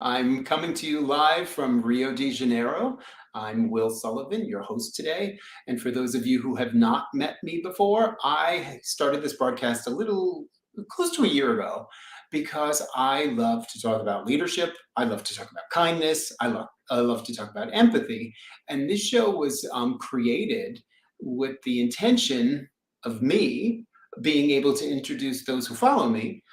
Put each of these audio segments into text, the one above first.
I'm coming to you live from Rio de Janeiro. I'm Will Sullivan, your host today. And for those of you who have not met me before, I started this broadcast a little close to a year ago because I love to talk about leadership. I love to talk about kindness. I love to talk about empathy. And this show was created with the intention of me being able to introduce those who follow me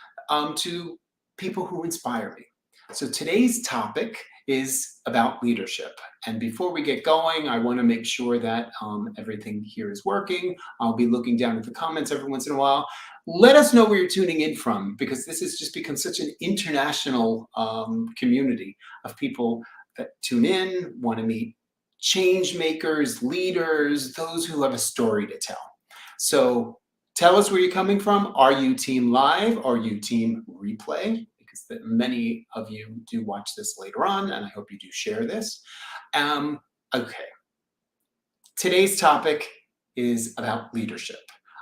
to people who inspire me. So today's topic is about leadership. And before we get going, I want to make sure that everything here is working. I'll be looking down at the comments every once in a while. Let us know where you're tuning in from, because this has just become such an international community of people that tune in, want to meet change makers, leaders, those who have a story to tell. So tell us where you're coming from. Are you team live? Are you team replay? That many of you do watch this later on, and I hope you do share this. Okay, today's topic is about leadership.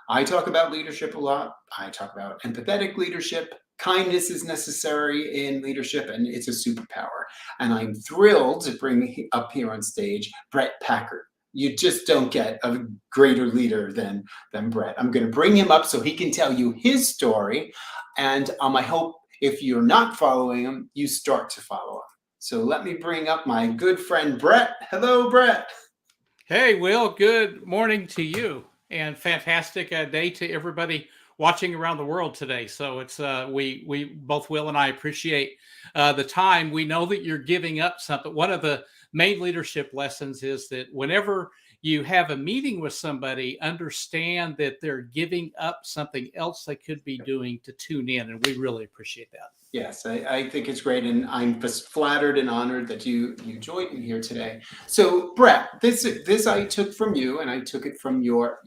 I talk about leadership a lot. I talk about empathetic leadership. Kindness is necessary in leadership, and it's a superpower. And I'm thrilled to bring up here on stage Bret Packard. You just don't get a greater leader than Bret. I'm going to bring him up so he can tell you his story, and I hope if you're not following him, you start to follow him. So let me bring up my good friend Bret. Hello, Bret. Hey, Will, good morning to you, and fantastic day to everybody watching around the world today. So it's we both, Will and I, appreciate the time. We know that you're giving up something. One of the main leadership lessons is that whenever you have a meeting with somebody, understand that they're giving up something else they could be doing to tune in, and we really appreciate that. Yes, I think it's great, and I'm just flattered and honored that you joined me here today. So, Bret, this I took from you, and I took it from your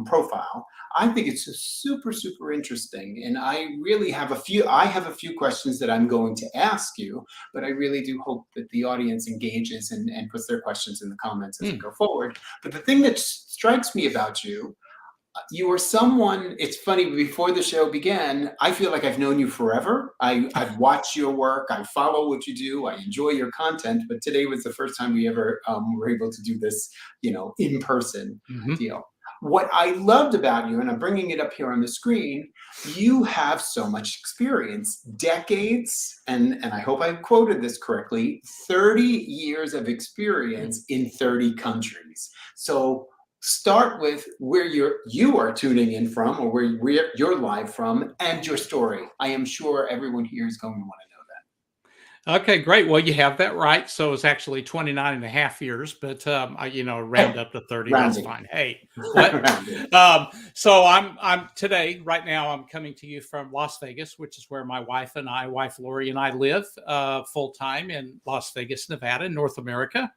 profile. I think it's super interesting, and I really have a few. I have a few questions that I'm going to ask you, but I really do hope that the audience engages and puts their questions in the comments as we go forward. But the thing that strikes me about you are someone, it's funny, before the show began, I feel like I've known you forever. I've watched your work, I follow what you do, I enjoy your content, but today was the first time we ever were able to do this, in person deal. What I loved about you, and I'm bringing it up here on the screen, you have so much experience, decades, and I hope I quoted this correctly, 30 years of experience in 30 countries. So start with where you are tuning in from, or where you're live from, and your story. I am sure everyone here is going to want to know that. Okay, great. Well, you have that right. So it's actually 29 and a half years, but round up to 30. That's Rounding. fine. Hey, what? So I'm today, right now, I'm coming to you from Las Vegas, which is where my wife Lori and I live full time in Las Vegas, Nevada, North America.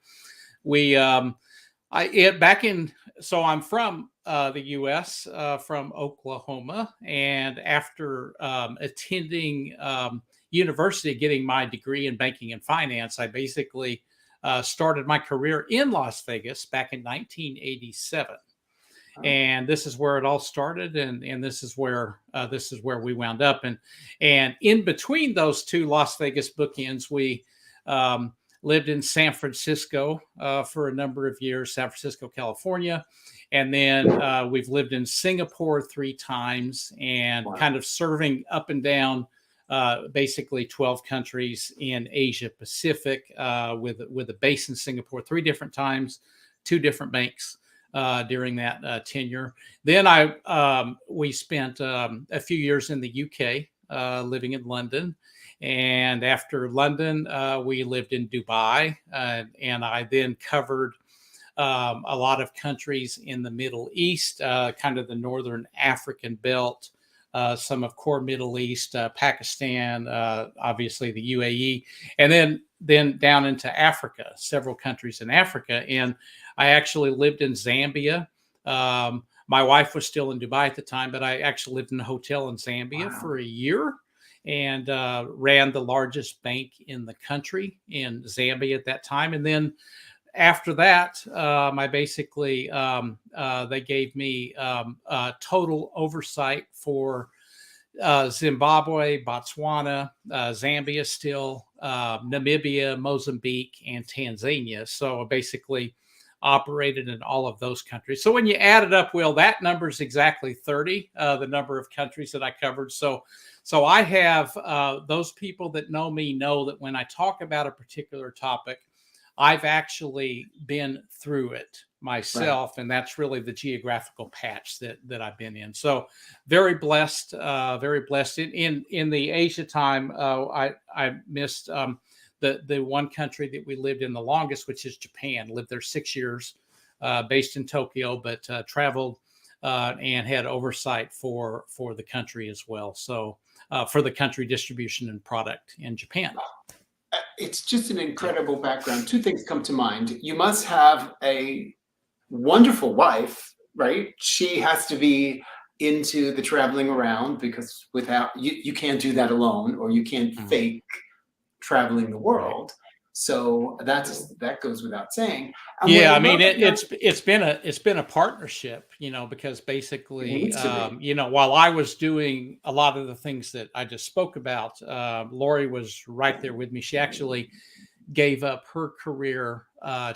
We so I'm from the U.S., from Oklahoma, and after attending university, getting my degree in banking and finance, I basically started my career in Las Vegas back in 1987. And this is where it all started, and this is where we wound up, and in between those two Las Vegas bookends, we lived in San Francisco for a number of years, San Francisco, California. And then we've lived in Singapore 3 times, and kind of serving up and down basically 12 countries in Asia Pacific with a base in Singapore 3 different times, 2 different banks during that tenure. Then we spent a few years in the UK, living in London. And after London, we lived in Dubai, and I then covered a lot of countries in the Middle East, kind of the Northern African belt, some of core Middle East, Pakistan, obviously the UAE, and then down into Africa, several countries in Africa. And I actually lived in Zambia. My wife was still in Dubai at the time, but I actually lived in a hotel in Zambia for a year, and ran the largest bank in the country in Zambia at that time. And then after that, I basically, they gave me total oversight for Zimbabwe, Botswana, Zambia still, Namibia, Mozambique, and Tanzania. So I basically operated in all of those countries. So when you add it up, Will, that number is exactly 30, the number of countries that I covered. So I have those people that know me know that when I talk about a particular topic, I've actually been through it myself, and that's really the geographical patch that I've been in. So very blessed, very blessed. In the Asia time, I missed the one country that we lived in the longest, which is Japan. Lived there 6 years, based in Tokyo, but traveled and had oversight for the country as well. So for the country distribution and product in Japan. It's just an incredible background. Two things come to mind. You must have a wonderful wife, right? She has to be into the traveling around, because without you can't do that alone, or you can't fake traveling the world. So that goes without saying. And yeah, I mean it's been a partnership, because basically, while I was doing a lot of the things that I just spoke about, Lori was right there with me. She actually gave up her career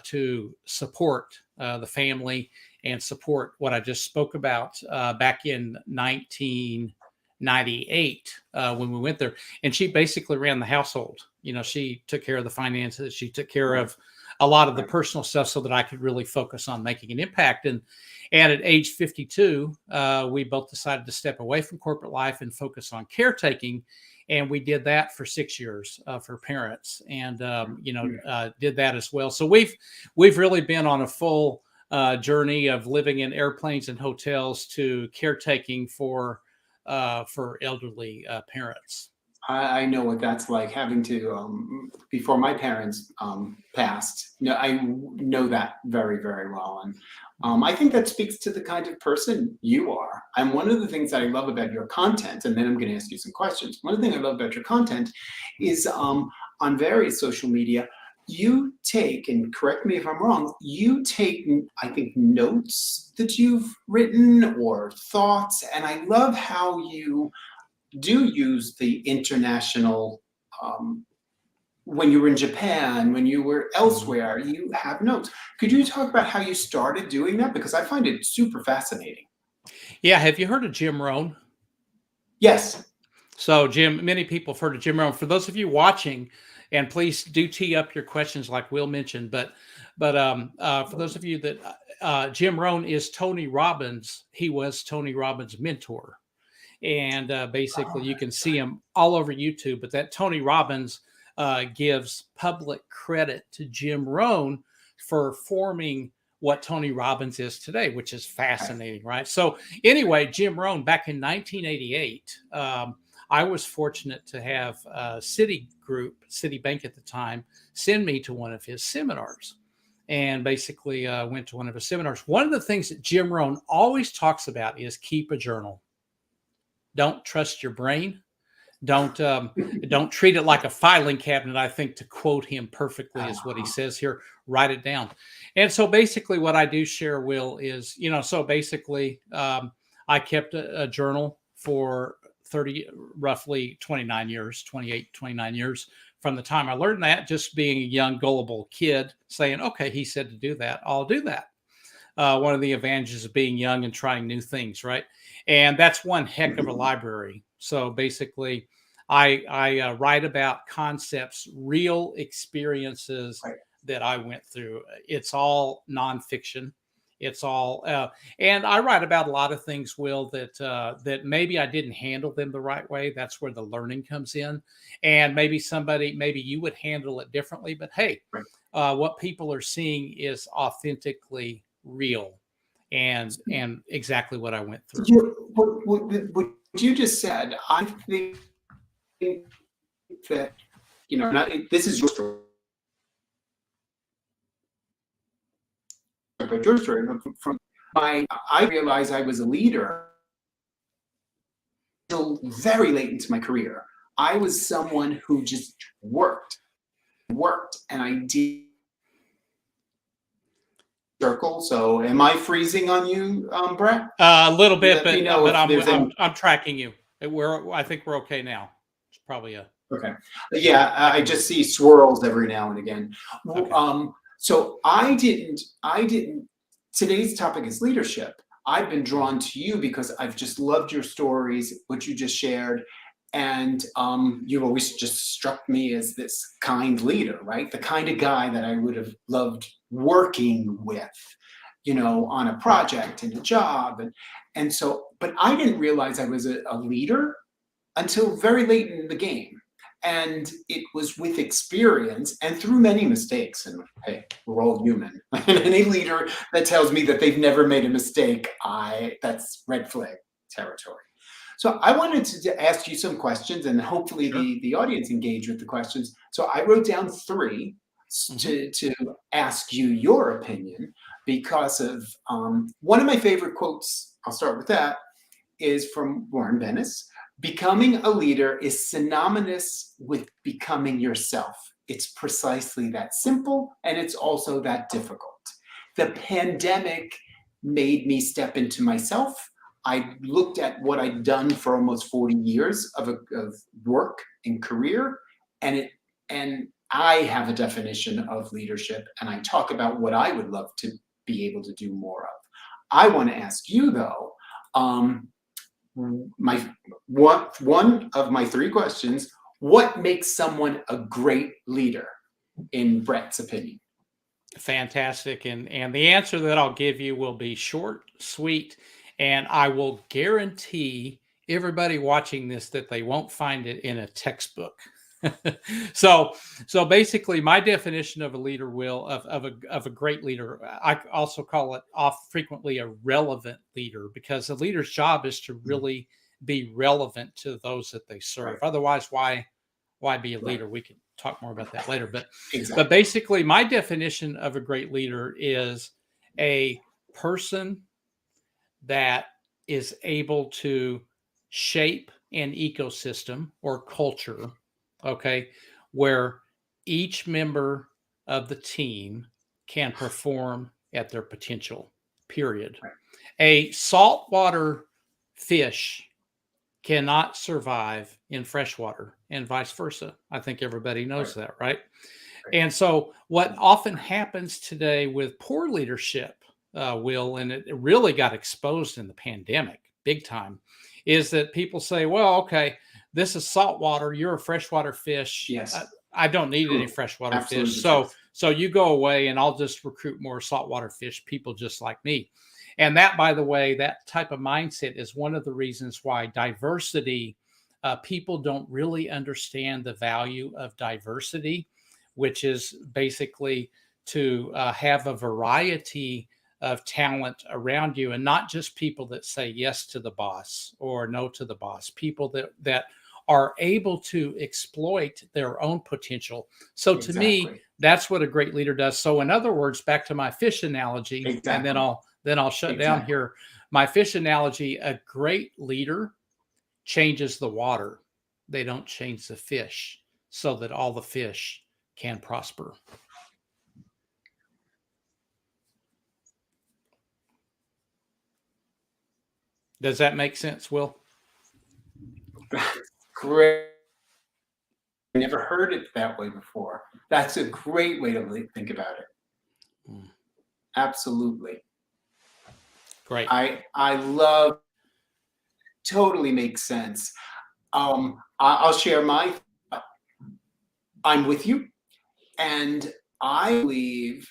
to support the family and support what I just spoke about back in 1998 when we went there. And she basically ran the household. She took care of the finances. She took care of a lot of the personal stuff so that I could really focus on making an impact. And at age 52, we both decided to step away from corporate life and focus on caretaking. And we did that for 6 years for parents, and did that as well. So we've really been on a full journey of living in airplanes and hotels to caretaking for elderly parents. I know what that's like, having to before my parents passed. No, I know that very, very well, and I think that speaks to the kind of person you are. And one of the things that I love about your content, and then I'm going to ask you some questions. One of the things I love about your content is on various social media, you take, and correct me if I'm wrong, you take, I think, notes that you've written or thoughts, and I love how you do use the international, when you were in Japan, when you were elsewhere, you have notes. Could you talk about how you started doing that? Because I find it super fascinating. Yeah. Have you heard of Jim Rohn? Yes. So many people have heard of Jim Rohn. For those of you watching, and please do tee up your questions like Will mentioned, but for those of you that Jim Rohn is Tony Robbins. He was Tony Robbins' mentor. And basically, you can see him all over YouTube. But that Tony Robbins gives public credit to Jim Rohn for forming what Tony Robbins is today, which is fascinating, right? So anyway, Jim Rohn, back in 1988, I was fortunate to have Citibank at the time, send me to one of his seminars. And basically went to one of his seminars. One of the things that Jim Rohn always talks about is keep a journal. Don't trust your brain. Don't treat it like a filing cabinet. I think, to quote him perfectly, is what he says here. Write it down. And so basically what I do share, Will, is, so basically I kept a journal for roughly 29 years, 28, 29 years from the time I learned that, just being a young, gullible kid saying, okay, he said to do that, I'll do that. One of the advantages of being young and trying new things, right? And that's one heck of a library. So basically, I write about concepts, real experiences that I went through. It's all nonfiction. It's all, and I write about a lot of things, Will, that maybe I didn't handle them the right way. That's where the learning comes in. And maybe you would handle it differently. But hey, what people are seeing is authentically real. And exactly what I went through. What you just said, I think that, this is your story, but your story I realized I was a leader until very late into my career. I was someone who just worked, and I did circle. So am I freezing on you, Bret? A little bit, but I'm tracking you. I think we're okay now. It's probably a Okay. Yeah, I just see swirls every now and again. Okay. So I didn't, today's topic is leadership. I've been drawn to you because I've just loved your stories, what you just shared. And you've always just struck me as this kind leader, right? The kind of guy that I would have loved working with, on a project and a job. And so, but I didn't realize I was a leader until very late in the game. And it was with experience and through many mistakes. And hey, we're all human. And any leader that tells me that they've never made a mistake, that's red flag territory. So I wanted to ask you some questions, and hopefully Sure. the audience engage with the questions. So I wrote down three Mhm. to ask you your opinion because of one of my favorite quotes. I'll start with that, is from Warren Bennis. Becoming a leader is synonymous with becoming yourself. It's precisely that simple, and it's also that difficult. The pandemic made me step into myself. I looked at what I'd done for almost 40 years of work and career, and I have a definition of leadership, and I talk about what I would love to be able to do more of. I want to ask you though, my one of my three questions: what makes someone a great leader, in Bret's opinion? Fantastic. And the answer that I'll give you will be short, sweet, and I will guarantee everybody watching this that they won't find it in a textbook. so so basically my definition of a leader, will of a great leader, I also call it off frequently a relevant leader, because the leader's job is to Mhm. really be relevant to those that they serve. Right, Otherwise, why be a right, leader? We can talk more about that later. But exactly. basically, my definition of a great leader is a person that is able to shape an ecosystem or culture, okay, where each member of the team can perform at their potential, period. Right, A saltwater fish cannot survive in freshwater and vice versa. I think everybody right, knows that, right? right. And so, what often happens today with poor leadership, and it really got exposed in the pandemic big time, is that people say, well, okay, this is saltwater, you're a freshwater fish. Yes, I don't need any true. freshwater Absolutely fish. the So, truth. so you go away and I'll just recruit more saltwater fish, people just like me. And that, by the way, that type of mindset is one of the reasons why diversity, people don't really understand the value of diversity, which is basically to have a variety of talent around you, and not just people that say yes to the boss or no to the boss, people that are able to exploit their own potential. So to me, Exactly, that's what a great leader does. So in other words, back to my fish analogy, and then exactly, I'll shut down exactly. here. My fish analogy: a great leader changes the water. They don't change the fish, so that all the fish can prosper. Does that make sense, Will? Great. I never heard it that way before. That's a great way to think about it. Mm, Absolutely. great. I love, totally makes sense. I'll share my. I'm with you, and I believe.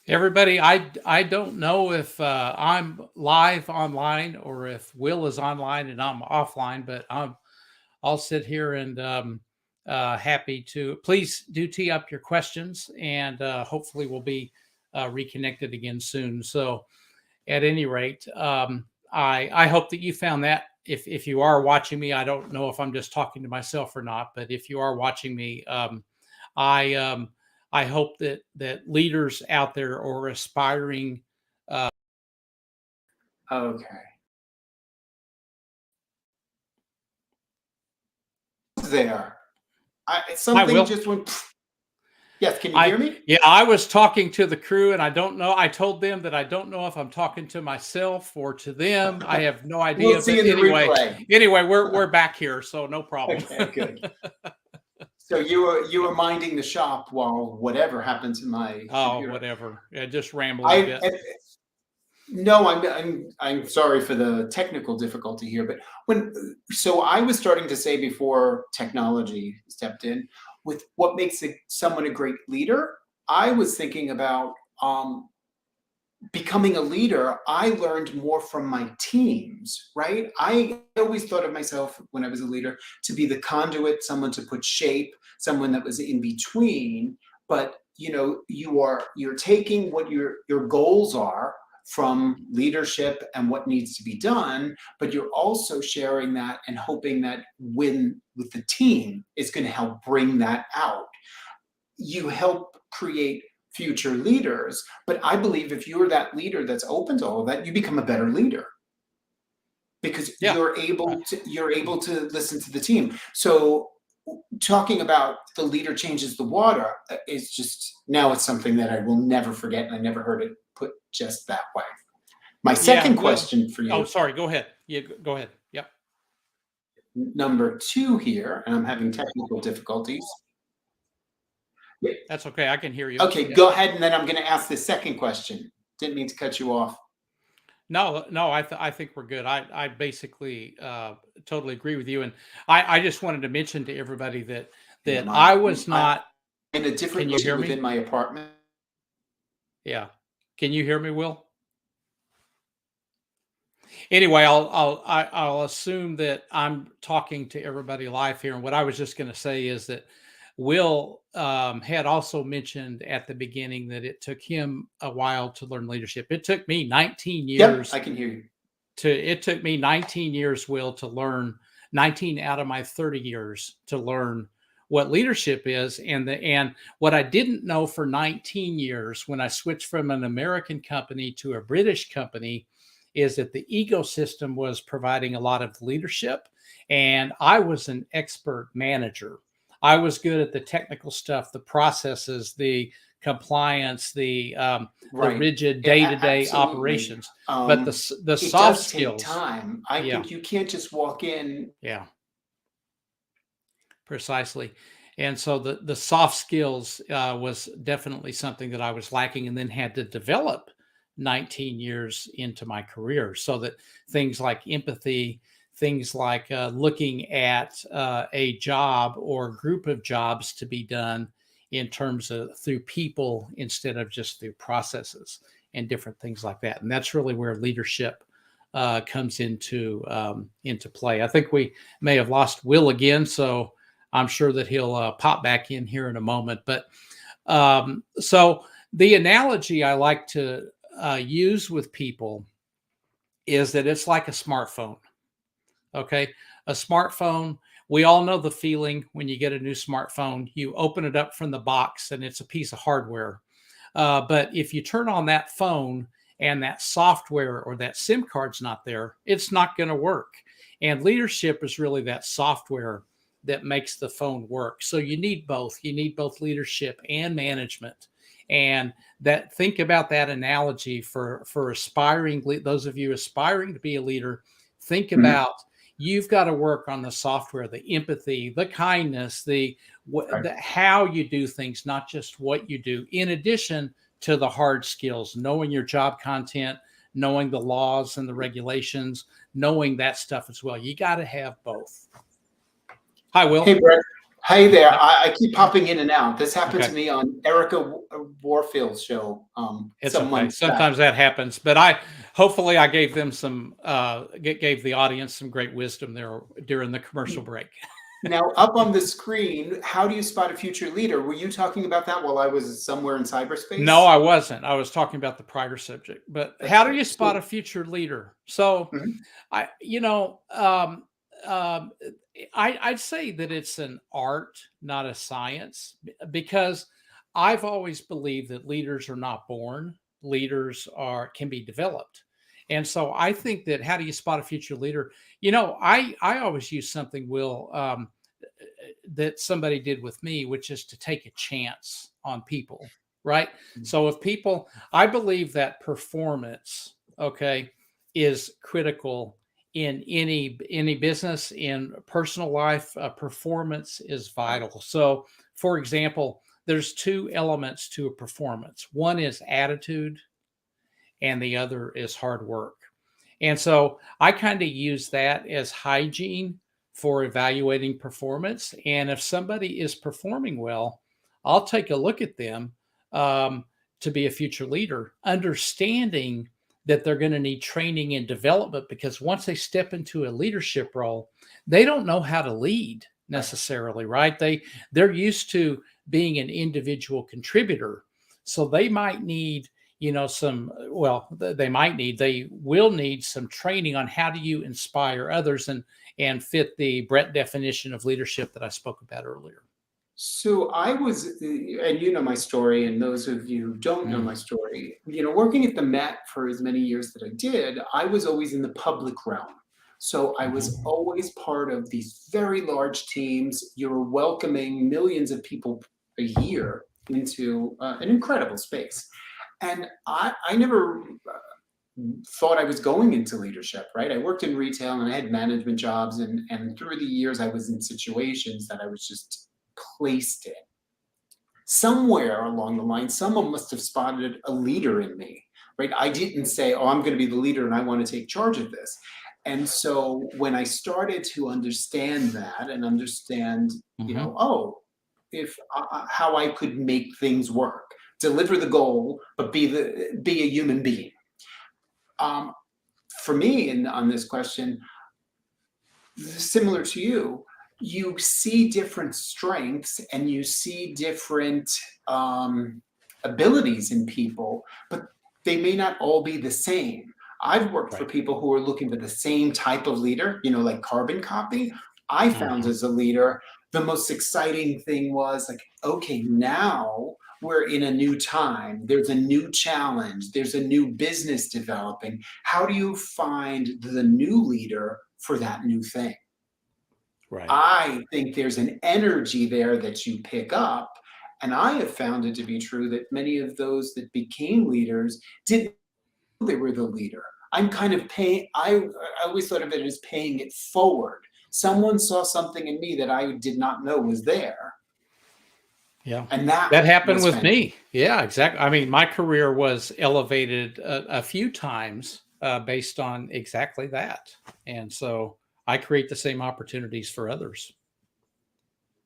Everybody, I don't know if I'm live online or if Will is online and I'm offline, but I'll sit here and happy to. Please do tee up your questions, and hopefully we'll be reconnected again soon. So at any rate, I hope that you found that. If you are watching me, I don't know if I'm just talking to myself or not, but if you are watching me, I I hope that leaders out there or aspiring. Okay. There. I Something will. just went. Yes, can you I hear me? Yeah, I was talking to the crew, and I don't know. I told them that I don't know if I'm talking to myself or to them. I have no We'll idea. see But in the anyway, replay. we're back here, so no problem. Okay, good. So you were minding the shop while whatever happened to my Oh, computer. whatever. Yeah, just rambling a I bit. No, I'm sorry for the technical difficulty here, but so I was starting to say before technology stepped in, with what makes someone a great leader, I was thinking about becoming a leader. I learned more from my teams, right? I always thought of myself when I was a leader to be the conduit, someone to put shape, someone that was in between. But you're taking what your goals are from leadership and what needs to be done, but you're also sharing that and hoping that when with the team is going to help bring that out. You help create future leaders, but I believe if you're that leader that's open to all of that, you become a better leader because Yeah. you're able to listen to the team. So talking about the leader changes the water is just, now it's something that I will never forget, and I never heard it put just that way. My Yeah. second Well. question for Oh, you, sorry. Go ahead. Yeah. Go ahead. Yep. number two here, and I'm having technical difficulties. Yeah, That's okay. I can hear you. okay, Yeah. go ahead, and then I'm going to ask the second question. Didn't mean to cut you off. No, no, I think we're good. I basically totally agree with you, and I just wanted to mention to everybody that I was I'm not. in a different Can you location hear within me? my apartment. Yeah. Can you hear me, Will? Anyway, I'll assume that I'm talking to everybody live here, and what I was just going to say is that Will had also mentioned at the beginning that it took him a while to learn leadership. It took me 19 Yep, I years can hear you. it took me 19 years, Will, to learn 19 out of my 30 years to learn what leadership is. And what I didn't know for 19 years when I switched from an American company to a British company is that the ecosystem was providing a lot of leadership, and I was an expert manager. I was good at the technical stuff, the processes, the compliance, the Right. rigid day-to-day Absolutely. operations. But the It soft does take skills, time. I yeah, think you can't just walk in. yeah, precisely. And so the soft skills was definitely something that I was lacking, and then had to develop 19 years into my career, so that things like empathy, things like looking at a job or group of jobs to be done in terms of through people instead of just through processes and different things like that. And that's really where leadership comes into play. I think we may have lost Will again, so I'm sure that he'll pop back in here in a moment. But so the analogy I like to use with people is that it's like a smartphone. Okay. A smartphone, we all know the feeling when you get a new smartphone. You open it up from the box and it's a piece of hardware. But if you turn on that phone and that software or that SIM card's not there, it's not going to work. And leadership is really that software that makes the phone work. So you need both. You need both leadership and management. And that, think about that analogy for aspiring, those of you aspiring to be a leader. Think Mhm. about, you've got to work on the software, the empathy, the kindness, Right. the how you do things, not just what you do, in addition to the hard skills, knowing your job content, knowing the laws and the regulations, knowing that stuff as well. You got to have both. Hi, Hey, Will. Brett. Hey there. Yep. I keep popping in and out. This happened to Okay. me on Erica Warfield's show It's some okay. months back. Sometimes that happens, but hopefully I gave them some, gave the audience some great wisdom there during the commercial break. Now, up on the screen, how do you spot a future leader? Were you talking about that while I was somewhere in No, cyberspace? I wasn't. I was talking about the prior subject. But That's how do good. you spot So, a future leader? So, mhm. I, um, I'd say that it's an art, not a science, because I've always believed that leaders are not born, leaders can be developed. And so I think that how do you spot a future leader? I always use something, Will, that somebody did with me, which is to take a chance on people, right? So if people, I believe that performance, okay, is critical in any business, in personal life. Performance is vital. So, for example, there's two elements to a performance. One is attitude, and the other is hard work. And so I kind of use that as hygiene for evaluating performance. And if somebody is performing well, I'll take a look at them um, to be a future leader, understanding that they're going to need training and development, because once they step into a leadership role, they don't know how to lead necessarily, right? They're used to being an individual contributor. So they might need they will need some training on how do you inspire others and fit the Brett definition of leadership that I spoke about earlier. So I was, and you know my story, and those of you who don't know Mm. my story, working at the Met for as many years that I did, I was always in the public realm. So I was Mhm. always part of these very large teams. You're welcoming millions of people a year into an incredible space. And I never thought I was going into leadership, right? I worked in retail and I had management jobs, and through the years, I was in situations that I was just placed in. Somewhere along the line, someone must have spotted a leader in me, right? I didn't say, oh, I'm going to be the leader and I want to take charge of this. And so when I started to understand that and understand, Mhm. oh, if how I could make things work, deliver the goal, but be a human being. Um, for me, on this question, similar to you, you see different strengths and you see different um, abilities in people, but they may not all be the same. I've worked for Right. people who are looking for the same type of leader, like carbon copy. I found Mhm. as a leader, the most exciting thing was like, okay, now we're in a new time. There's a new challenge. There's a new business developing. How do you find the new leader for that new thing? Right. I think there's an energy there that you pick up. And I have found it to be true that many of those that became leaders didn't know they were the leader. I'm kind of paying, I always thought of it as paying it forward. Someone saw something in me that I did not know was there. Yeah. And that That happened was with fantastic. me. Yeah, exactly. I mean, my career was elevated a few times based on exactly that. And so I create the same opportunities for others.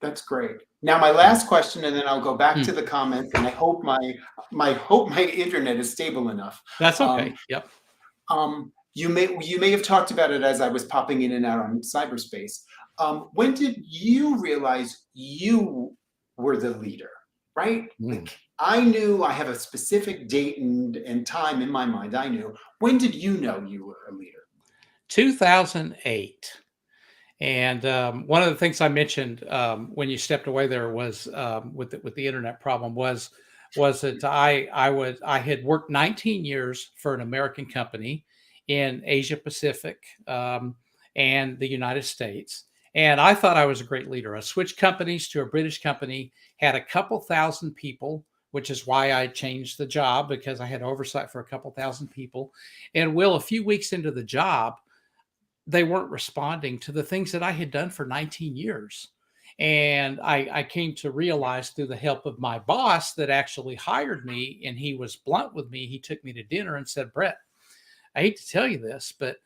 That's great. Now, my Mm. last question, and then I'll go back Mm. to the comments, and I hope my internet is stable enough. That's Um, okay. Yep. you may have talked about it as I was popping in and out on cyberspace. When did you realize you were the leader? Right? Mm. Like I knew I have a specific date and time in my mind. I knew. When did you know you were a leader? 2008. And one of the things I mentioned when you stepped away there was with the internet problem was that I had worked 19 years for an American company in Asia Pacific and the United States, and I thought I was a great leader. I switched companies to a British company, had a couple thousand people, which is why I changed the job, because I had oversight for a couple thousand people. And Will, a few weeks into the job, they weren't responding to the things that I had done for 19 years. And I came to realize through the help of my boss that actually hired me, and he was blunt with me. He took me to dinner and said, Brett, I hate to tell you this, but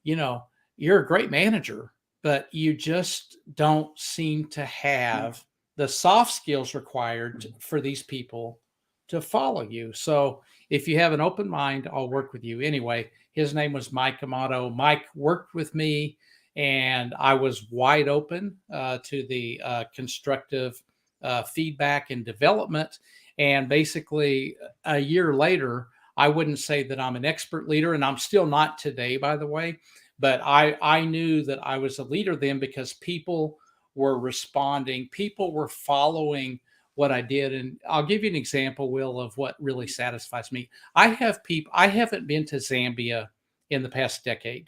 you know, you're a great manager, but you just don't seem to have the soft skills required for these people to follow you. So if you have an open mind, I'll work with you. Anyway, his name was Mike Amato. Mike worked with me, and I was wide open to the constructive feedback and development. And basically, a year later, I wouldn't say that I'm an expert leader, and I'm still not today, by the way. But I knew that I was a leader then because people were responding, people were following what I did. And I'll give you an example, Will, of what really satisfies me. I haven't been to Zambia in the past decade.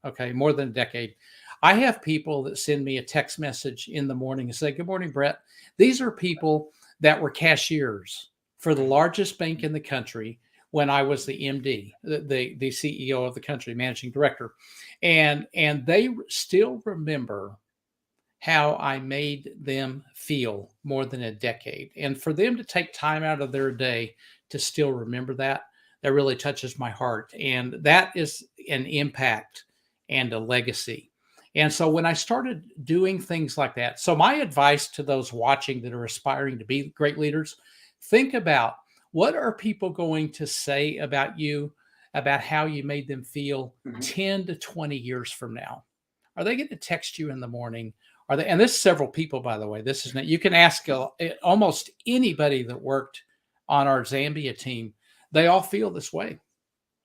Okay. More than a decade. I have people that send me a text message in the morning and say, "Good morning, Brett." These are people that were cashiers for the largest bank in the country when I was the MD, the CEO of the country, managing director. And they still remember how I made them feel more than a decade. And for them to take time out of their day to still remember that, that really touches my heart. And that is an impact and a legacy. And so when I started doing things like that, so my advice to those watching that are aspiring to be great leaders, think about, what are people going to say about you, about how you made them feel Mhm. 10 to 20 years from now? Are they going to text you in the morning? Are they? And this is several people, by the way. This is not, you can ask almost anybody that worked on our Zambia team. They all feel this way.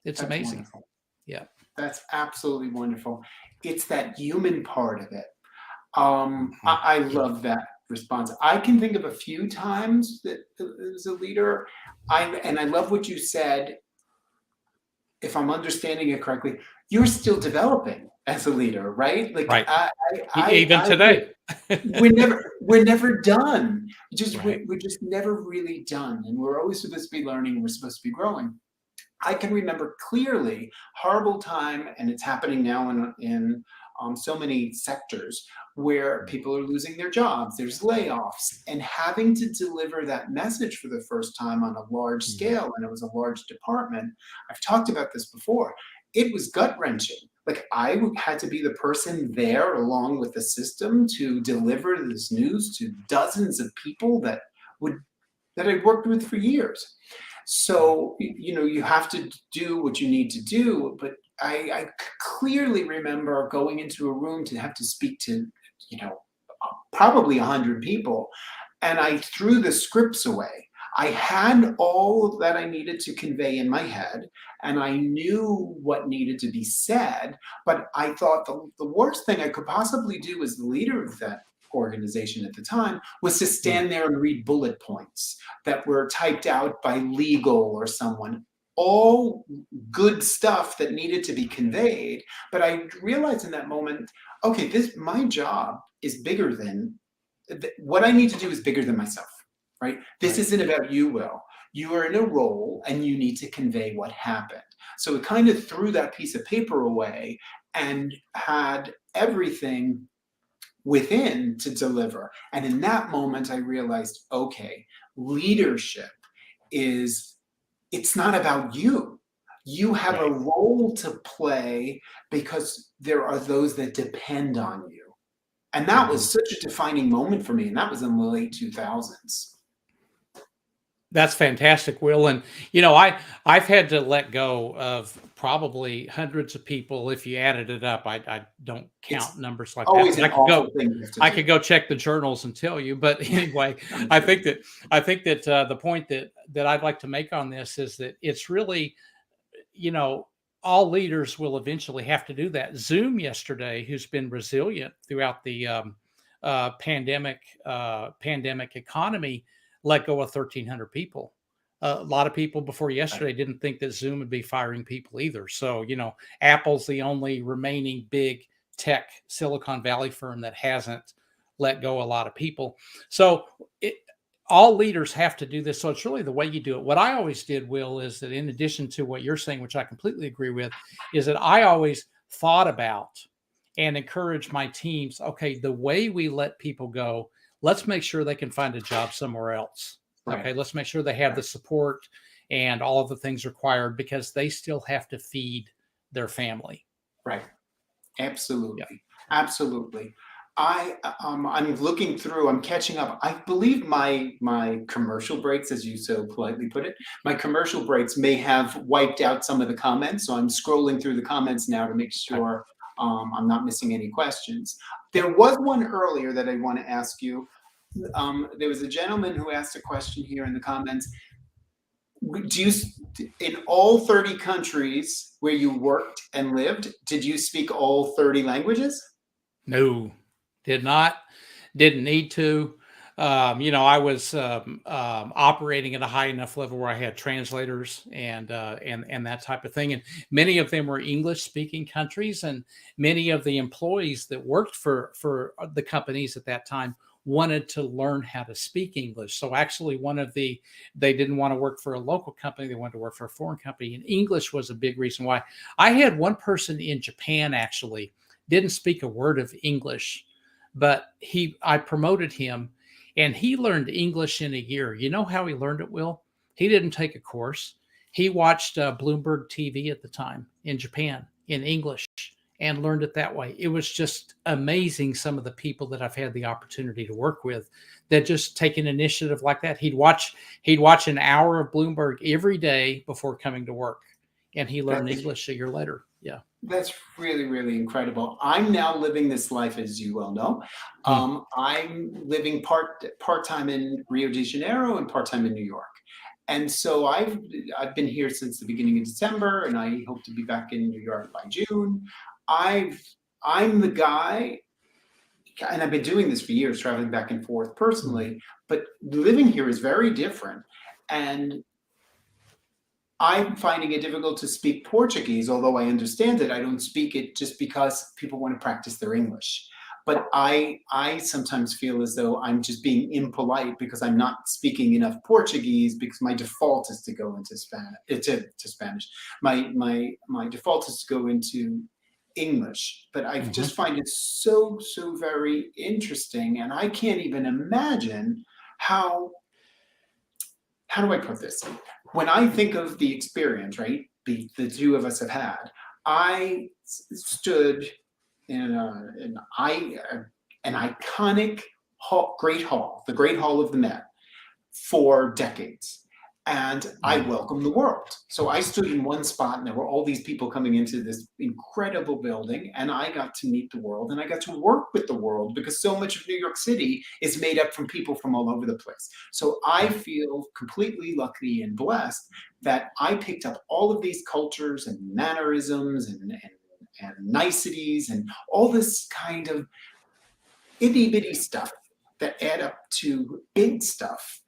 It's That's amazing. wonderful. Yeah. That's absolutely wonderful. It's that human part of it. Mhm. I Yeah. love that response. I can think of a few times that as a leader, and I love what you said. If I'm understanding it correctly, you're still developing as a leader, right? Like Right. Even I agree. today. We're never done. Just Right. we're just never really done, and we're always supposed to be learning. We're supposed to be growing. I can remember clearly horrible time, and it's happening now in so many sectors where people are losing their jobs. There's layoffs, and having to deliver that message for the first time on a large Mhm. scale, and it was a large department. I've talked about this before. It was gut wrenching. Like had to be the person there along with the system to deliver this news to dozens of people would that I'd worked with for years. Right. So, you have to do what you need to do. But I clearly remember going into a room to have to speak to, you know, probably 100 people, and I threw the scripts away. I had all that I needed to convey in my head, and I knew what needed to be said. But I thought the worst thing I could possibly do as the leader of that organization at the time was to Mm. stand there and read bullet points that were typed out by legal or someone. All good stuff that needed to be conveyed. But I realized in that moment, okay, my job is bigger than what I need to do is bigger than myself, right? This Right. isn't about you, Will. You are in a role and you need to convey what happened. So it kind of threw that piece of paper away and had everything within to deliver. And in that moment, I realized, okay, leadership is, it's not about you. You have a Right. role to play because there are those that depend on you. And that Mhm. was such a defining moment for me, and that was in the late 2000s. That's fantastic, Will. And I've had to let go of probably hundreds of people. If you added it up, I don't count It's numbers like that, always but an awful thing you have to I could do. go check the journals and tell you. But anyway, I'm I sure. think that I think that the point that I'd like to make on this is that it's really, you know, all leaders will eventually have to do that. Zoom yesterday, who's been resilient throughout the pandemic economy, let go of 1,300 people. A lot of people before Right. yesterday didn't think that Zoom would be firing people either. So, Apple's the only remaining big tech Silicon Valley firm that hasn't let go a lot of people. So, all leaders have to do this. So it's really the way you do it. What I always did, Will, is that in addition to what you're saying, which I completely agree with, is that I always thought about and encourage my teams. Okay, the way we let people go, let's make sure they can find a job somewhere else. Right. Okay, let's make sure they have the Right. support and all of the things required because they still have to feed their family. Right. Yeah. Absolutely. Absolutely. I'm looking through, I'm catching up. I believe my commercial breaks, as you so politely put it, my commercial breaks may have wiped out some of the comments. So I'm scrolling through the comments now to make Okay. sure I'm not missing any questions. There was one earlier that I want to ask you. There was a gentleman who asked a question here in the comments. Do you, in all 30 countries where you worked and lived, did you speak all 30 languages? No, did not, didn't need to. I was operating at a high enough level where I had translators and that type of thing. And many of them were English speaking countries, and many of the employees that worked for the companies at that time wanted to learn how to speak English. So actually, they didn't want to work for a local company; they wanted to work for a foreign company, and English was a big reason why. I had one person in Japan actually didn't speak a word of English, but I promoted him and he learned English in a year. You know how he learned it, Will? He didn't take a course. He watched Bloomberg TV at the time in Japan in English and learned it that way. It was just amazing, some of the people that I've had the opportunity to work with that just take an initiative like that. He'd watch an hour of Bloomberg every day before coming to work, and he learned That's English a year later. Yeah. That's really, really incredible. I'm now living this life, as you well know. Hmm. I'm living part time in Rio de Janeiro and part time in New York, and so I've been here since the beginning of December, and I hope to be back in New York by June. I've I'm the guy, and I've been doing this for years, traveling back and forth Hmm. personally. But living here is very different, and I'm finding it difficult to speak Portuguese, although I understand it. I don't speak it just because people want to practice their English. But I sometimes feel as though I'm just being impolite because I'm not speaking enough Portuguese because my default is to go into Spanish to Spanish. My default is to go into English. But I Hmm. just find it so very interesting, and I can't even imagine how how do I put this? When I think of the experience, right, the two of us have had, I stood in an iconic hall, the Great Hall of the Met, for decades. And I Hmm. welcomed the world. So I stood in one spot and there were all these people coming into this incredible building, and I got to meet the world and I got to work with the world because so much of New York City is made up from people from all over the place. So I feel completely lucky and blessed that I picked up all of these cultures and mannerisms and niceties and all this kind of itty bitty stuff that add up to big stuff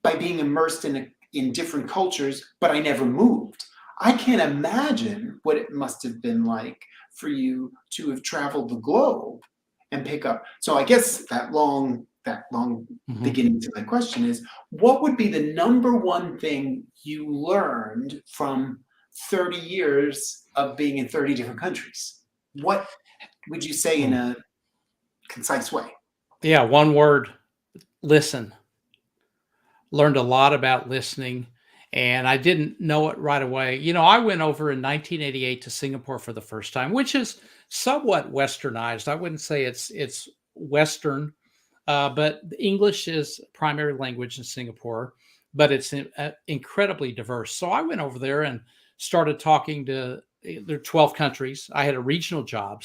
by being immersed in different cultures, but I never moved. I can't imagine what it must have been like for you to have traveled the globe and pick up. So I guess that long Hmm. beginning to my question is, what would be the number one thing you learned from 30 years of being in 30 different countries? What would you say in a concise way? Yeah, one word: listen. Learned a lot about listening, and I didn't know it right away. I went over in 1988 to Singapore for the first time, which is somewhat westernized. I wouldn't say it's Western, but English is primary language in Singapore, but it's incredibly diverse. So I went over there and started talking to there are 12 countries. I had a regional job,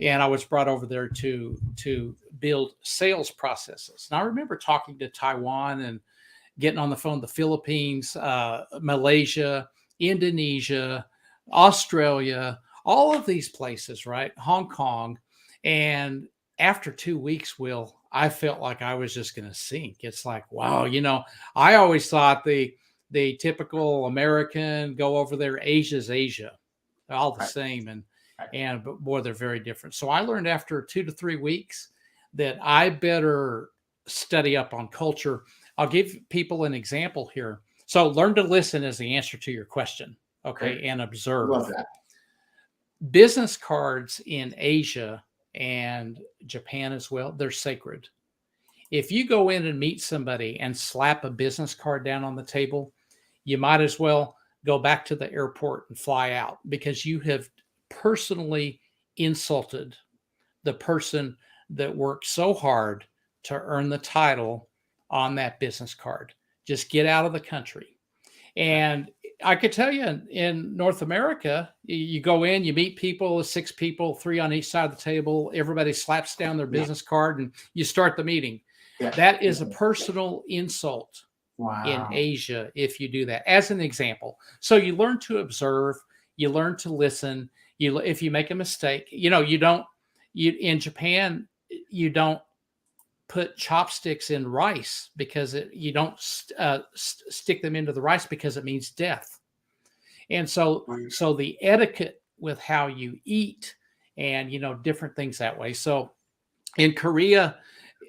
and I was brought over there to build sales processes. And I remember talking to Taiwan and getting on the phone, the Philippines, Malaysia, Indonesia, Australia, all of these places, right? Hong Kong. And after 2 weeks, Will, I felt like I was just going to sink. It's like, wow, I always thought the typical American go over there, Asia's Asia, all the Right, same. And right. but boy, they're very different. So I learned after 2 to 3 weeks that I better study up on culture. I'll give people an example here. So learn to listen is the answer to your question. Great. Okay. And Love observe. that. Business cards in Asia and Japan as well, they're sacred. If you go in and meet somebody and slap a business card down on the table, you might as well go back to the airport and fly out because you have personally insulted the person that worked so hard to earn the title on that business card. Just get out of the country. Right. And I could tell you in North America, you go in, you meet people, six people, three on each side of the table, everybody slaps down their Yeah. business card and you start the meeting. Yeah. That Yeah. is a personal insult in Wow. Asia if you do that, as an example. So you learn to observe, you learn to listen. If you make a mistake, you don't. You in Japan, you don't. put chopsticks in rice because you don't stick them into the rice because it means death. And so the etiquette with how you eat and, different things that way. So in Korea,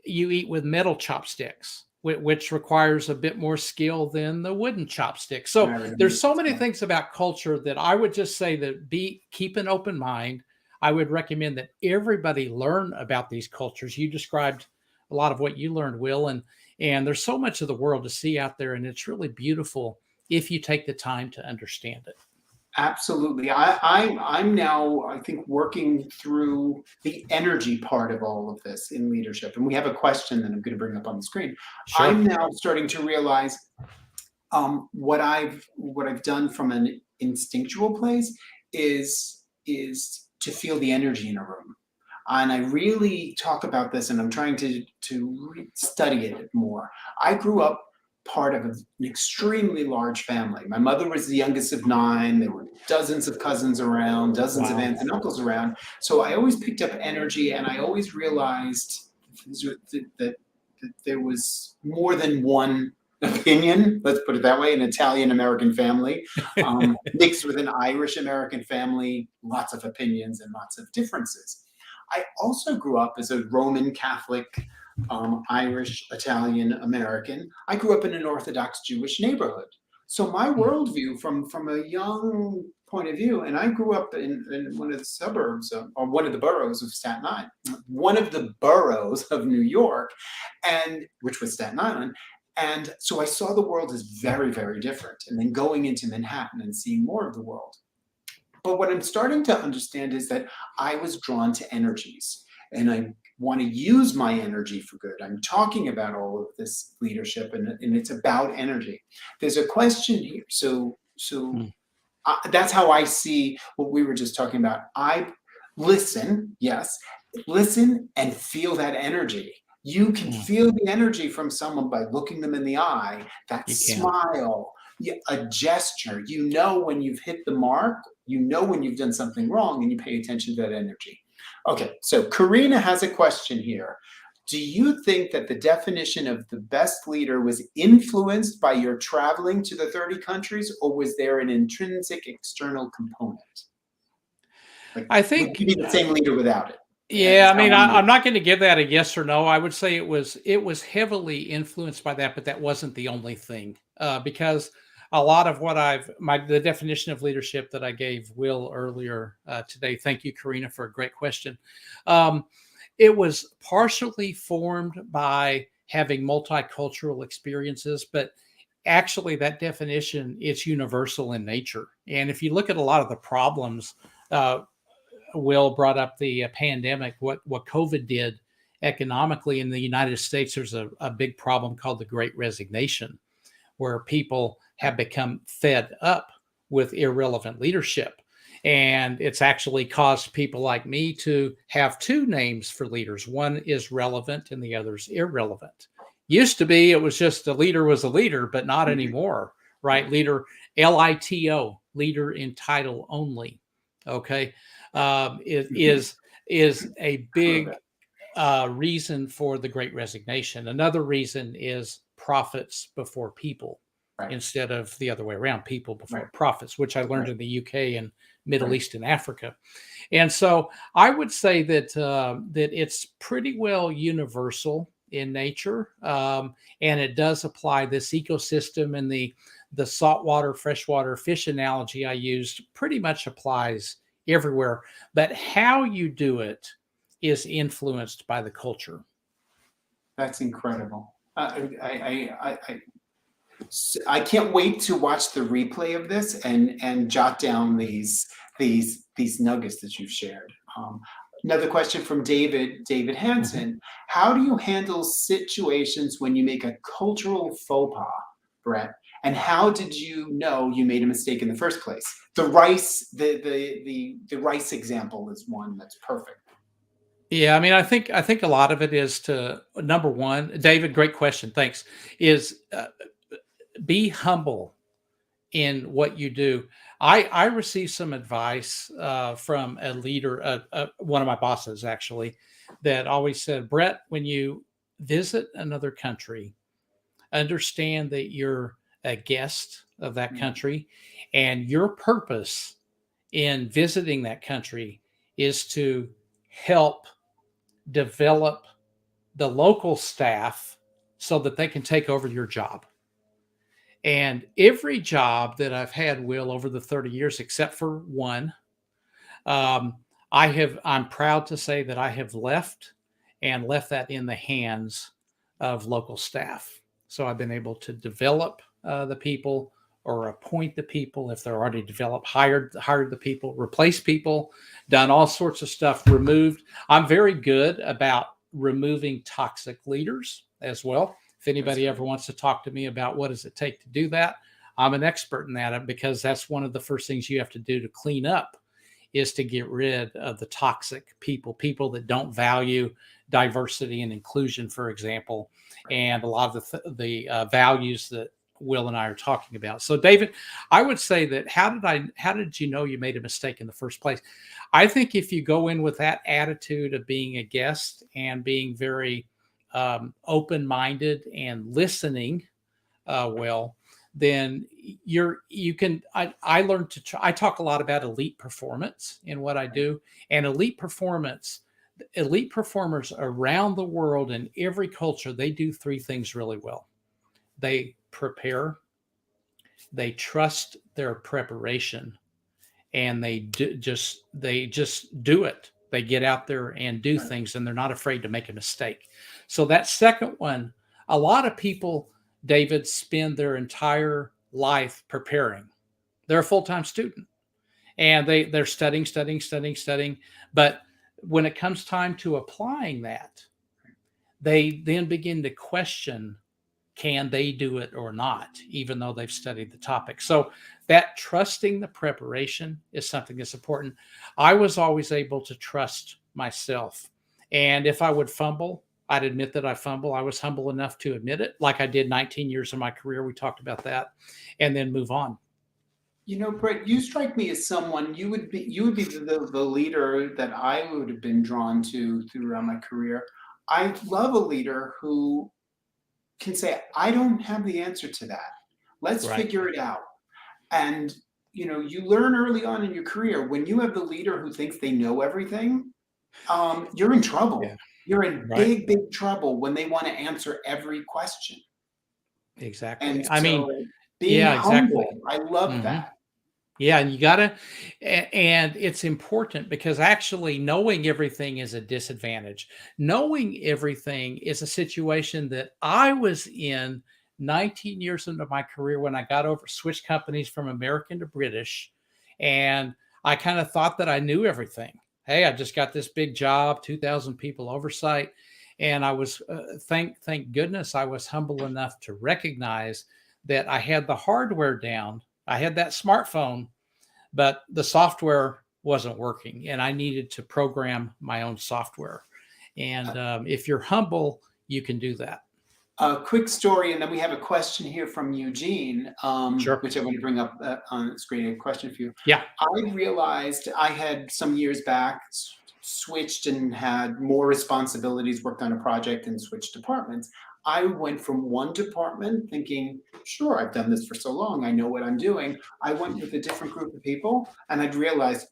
you eat with metal chopsticks, which requires a bit more skill than the wooden chopsticks. So there's so many things about culture that I would just say that keep an open mind. I would recommend that everybody learn about these cultures. You described a lot of what you learned, Will, and there's so much of the world to see out there, and it's really beautiful if you take the time to understand it. Absolutely. I'm now, I think, working through the energy part of all of this in leadership. And we have a question that I'm going to bring up on the screen. Sure. I'm now starting to realize what I've done from an instinctual place is to feel the energy in a room. And I really talk about this, and I'm trying to study it more. I grew up part of an extremely large family. My mother was the youngest of 9. There were dozens of cousins around, dozens of aunts and uncles around. So I always picked up energy, and I always realized that there was more than one opinion, let's put it that way, an Italian-American family, mixed with an Irish-American family, lots of opinions and lots of differences. I also grew up as a Roman Catholic, Irish, Italian, American. I grew up in an Orthodox Jewish neighborhood. So my worldview from a young point of view, and I grew up in one of the suburbs, or one of the boroughs of Staten Island, one of the boroughs of New York, and which was Staten Island. And so I saw the world as very, very different. And then going into Manhattan and seeing more of the world. But what I'm starting to understand is that I was drawn to energies, and I want to use my energy for good. I'm talking about all of this leadership, and it's about energy. There's a question here. So that's how I see what we were just talking about. I listen, yes, listen and feel that energy. You can feel the energy from someone by looking them in the eye, that smile, a gesture. You know when you've hit the mark, you know when you've done something wrong, and you pay attention to that energy. Okay, so Karina has a question here. Do you think that the definition of the best leader was influenced by your traveling to the 30 countries, or was there an intrinsic external component? I think would you be the same leader without it? Yeah, I mean, I'm not going to give that a yes or no. I would say it was heavily influenced by that, but that wasn't the only thing. Because a lot of what the definition of leadership that I gave Will earlier today. Thank you, Karina, for a great question. It was partially formed by having multicultural experiences, but actually that definition, it's universal in nature. And if you look at a lot of the problems, Will brought up the pandemic, what COVID did economically in the United States. There's a big problem called the Great Resignation, where people have become fed up with irrelevant leadership. And it's actually caused people like me to have 2 names for leaders. One is relevant and the other's irrelevant. Used to be, it was just a leader was a leader, but not anymore, right? Leader, LITO, leader in title only. Okay. Is a big reason for the Great Resignation. Another reason is profits before people, instead of the other way around, people before profits, which I learned in the UK and Middle East and Africa. And so I would say that that it's pretty well universal in nature, and it does apply. This ecosystem and the saltwater, freshwater fish analogy I used pretty much applies everywhere, but how you do it is influenced by the culture. That's incredible. I can't wait to watch the replay of this and jot down these nuggets that you've shared. Another question from David Hansen. How do you handle situations when you make a cultural faux pas, Bret? And how did you know you made a mistake in the first place? The rice example is one that's perfect. Yeah, I mean, I think a lot of it is to, number one, David, great question, thanks, is be humble in what you do. I received some advice from a leader, one of my bosses actually, that always said, Bret, when you visit another country, understand that you're a guest of that country, and your purpose in visiting that country is to help develop the local staff so that they can take over your job. And every job that I've had, Will, over the 30 years, except for one, um, I'm proud to say that I have left that in the hands of local staff. So I've been able to develop the people or appoint the people if they're already developed, hired the people, replace people, done all sorts of stuff, removed. I'm very good about removing toxic leaders as well. If anybody ever wants to talk to me about what does it take to do that, I'm an expert in that, because that's one of the first things you have to do to clean up, is to get rid of the toxic people that don't value diversity and inclusion, for example, and a lot of the values that Will and I are talking about. So, David, I would say that how did you know you made a mistake in the first place? I think if you go in with that attitude of being a guest and being very open-minded and listening well, then you can. I learned to try. I talk a lot about elite performance in what I do, and elite performers around the world in every culture, they do three things really well. They prepare, they trust their preparation, and they just do it. They get out there and do things, and they're not afraid to make a mistake. So that second one, a lot of people, David, spend their entire life preparing. They're a full-time student, and they're studying. But when it comes time to applying that, they then begin to question, can they do it or not, even though they've studied the topic. So that trusting the preparation is something that's important. I was always able to trust myself. And if I would fumble, I'd admit that I fumble. I was humble enough to admit it, like I did 19 years of my career. We talked about that, and then move on. You know, Brett, you strike me as someone, you would be the leader that I would have been drawn to throughout my career. I love a leader who can say, I don't have the answer to that. Let's Right. figure it out. And you learn early on in your career, when you have the leader who thinks they know everything, you're in trouble. Yeah. You're in Right. big trouble when they want to answer every question. Exactly. And I mean, so being yeah, exactly. humble, I love Mhm. that. Yeah, and you gotta, and it's important, because actually knowing everything is a disadvantage. Knowing everything is a situation that I was in 19 years into my career when I got over, switched companies from American to British, and I kind of thought that I knew everything. Hey, I just got this big job, 2,000 people oversight, and I was thank goodness I was humble enough to recognize that I had the hardware down. I had that smartphone, but the software wasn't working, and I needed to program my own software. And if you're humble, you can do that. A quick story, and then we have a question here from Eugene, Sure. which I want to bring up on screen. A question for you. Yeah. I realized I had some years back switched and had more responsibilities, worked on a project, and switched departments. I went from one department thinking, sure, I've done this for so long, I know what I'm doing. I went with a different group of people, and I'd realized,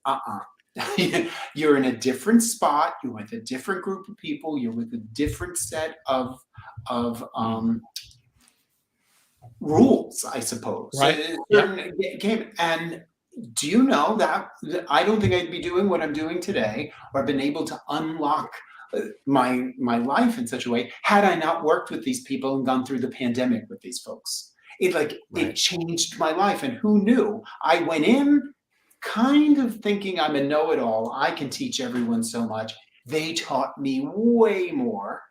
you're in a different spot. You're with a different group of people. You're with a different set of Mhm. rules, I suppose. Right. Yep. Certain game. And do you know that I don't think I'd be doing what I'm doing today, or been able to unlock my life in such a way, had I not worked with these people and gone through the pandemic with these folks. It Right. changed my life, and who knew? I went in kind of thinking I'm a know-it-all. I can teach everyone so much. They taught me way more,